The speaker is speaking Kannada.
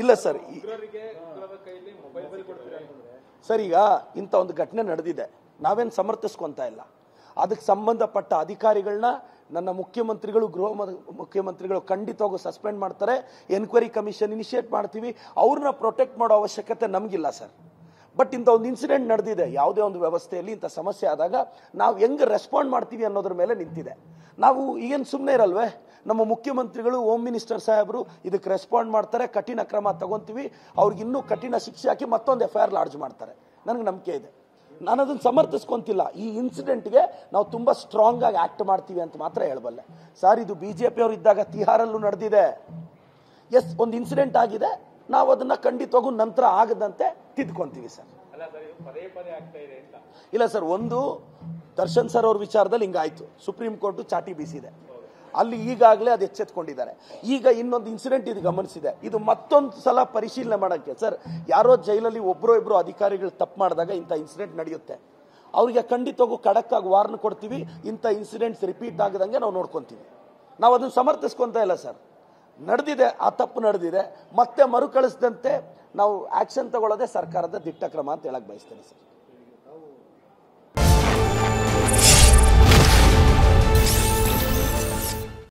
ಇಲ್ಲ ಸರ್. ಸರ್, ಈಗ ಇಂಥ ಒಂದು ಘಟನೆ ನಡೆದಿದೆ, ನಾವೇನು ಸಮರ್ಥಿಸ್ಕೊಂತ ಇಲ್ಲ. ಅದಕ್ಕೆ ಸಂಬಂಧಪಟ್ಟ ಅಧಿಕಾರಿಗಳನ್ನ ನನ್ನ ಮುಖ್ಯಮಂತ್ರಿಗಳು, ಗೃಹ ಮುಖ್ಯಮಂತ್ರಿಗಳು ಖಂಡಿತವಾಗೂ ಸಸ್ಪೆಂಡ್ ಮಾಡ್ತಾರೆ. ಎನ್ಕ್ವೈರಿ ಕಮಿಷನ್ ಇನಿಷಿಯೇಟ್ ಮಾಡ್ತೀವಿ. ಅವ್ರನ್ನ ಪ್ರೊಟೆಕ್ಟ್ ಮಾಡೋ ಅವಶ್ಯಕತೆ ನಮಗಿಲ್ಲ ಸರ್. ಬಟ್ ಇಂಥ ಒಂದು ಇನ್ಸಿಡೆಂಟ್ ನಡೆದಿದೆ, ಯಾವುದೇ ಒಂದು ವ್ಯವಸ್ಥೆಯಲ್ಲಿ ಇಂಥ ಸಮಸ್ಯೆ ಆದಾಗ ನಾವು ಹೆಂಗೆ ರೆಸ್ಪಾಂಡ್ ಮಾಡ್ತೀವಿ ಅನ್ನೋದ್ರ ಮೇಲೆ ನಿಂತಿದೆ. ನಾವು ಈಗೇನು ಸುಮ್ಮನೆ ಇರಲ್ವೇ, ನಮ್ಮ ಮುಖ್ಯಮಂತ್ರಿಗಳು, ಹೋಮ್ ಮಿನಿಸ್ಟರ್ ಸಾಹೇಬರು ಇದಕ್ಕೆ ರೆಸ್ಪಾಂಡ್ ಮಾಡ್ತಾರೆ, ಕಠಿಣ ಕ್ರಮ ತಗೊಂತೀವಿ, ಅವ್ರಿಗೆ ಇನ್ನೂ ಕಠಿಣ ಶಿಕ್ಷೆ ಹಾಕಿ ಮತ್ತೊಂದು FIR ಲಾಡ್ಜ್ ಮಾಡ್ತಾರೆ. ನನಗೆ ನಂಬಿಕೆ ಇದೆ, ನಾನು ಅದನ್ನು ಸಮರ್ಥಿಸ್ಕೊಂತಿಲ್ಲ. ಈ ಇನ್ಸಿಡೆಂಟ್ಗೆ ನಾವು ತುಂಬ ಸ್ಟ್ರಾಂಗ್ ಆಗಿ ಆಕ್ಟ್ ಮಾಡ್ತೀವಿ ಅಂತ ಮಾತ್ರ ಹೇಳಬಲ್ಲೆ ಸರ್. ಇದು BJP ಅವರು ಇದ್ದಾಗ ತಿಹಾರಲ್ಲೂ ನಡೆದಿದೆ. ಎಸ್, ಒಂದು ಇನ್ಸಿಡೆಂಟ್ ಆಗಿದೆ, ನಾವು ಅದನ್ನ ಖಂಡಿತವಾಗೂ ನಂತರ ಆಗದಂತೆ ತಿದ್ಕೊಂತೀವಿ ಸರ್. ಇಲ್ಲ ಸರ್, ಒಂದು ದರ್ಶನ್ ಸರ್ ಅವ್ರ ವಿಚಾರದಲ್ಲಿ ಹಿಂಗಾಯ್ತು, ಸುಪ್ರೀಂ ಕೋರ್ಟ್ ಚಾಟಿ ಬೀಸಿದೆ, ಅಲ್ಲಿ ಈಗಾಗಲೇ ಅದು ಎಚ್ಚೆತ್ಕೊಂಡಿದ್ದಾರೆ. ಈಗ ಇನ್ನೊಂದು ಇನ್ಸಿಡೆಂಟ್ ಇದು ಗಮನಿಸಿದೆ, ಇದು ಮತ್ತೊಂದು ಸಲ ಪರಿಶೀಲನೆ ಮಾಡೋಕ್ಕೆ ಸರ್. ಯಾರೋ ಜೈಲಲ್ಲಿ ಒಬ್ಬರು ಇಬ್ಬರು ಅಧಿಕಾರಿಗಳು ತಪ್ಪು ಮಾಡಿದಾಗ ಇಂಥ ಇನ್ಸಿಡೆಂಟ್ ನಡೆಯುತ್ತೆ, ಅವರಿಗೆ ಖಂಡಿತವಾಗೂ ಖಡಕ್ ಆಗಿ ವಾರ್ನ್ ಕೊಡ್ತೀವಿ. ಇಂಥ ಇನ್ಸಿಡೆಂಟ್ಸ್ ರಿಪೀಟ್ ಆಗದಂಗೆ ನಾವು ನೋಡ್ಕೊಂತೀವಿ. ನಾವು ಅದನ್ನು ಸಮರ್ಥಿಸ್ಕೊಂತ ಇಲ್ಲ ಸರ್. ನಡೆದಿದೆ, ಆ ತಪ್ಪು ನಡೆದಿದೆ, ಮತ್ತೆ ಮರುಕಳಿಸದಂತೆ ನಾವು ಆಕ್ಷನ್ ತಗೊಳ್ಳೋದೇ ಸರ್ಕಾರದ ದಿಟ್ಟ ಕ್ರಮ ಅಂತ ಹೇಳಕ್ ಬಯಸ್ತೇನೆ ಸರ್.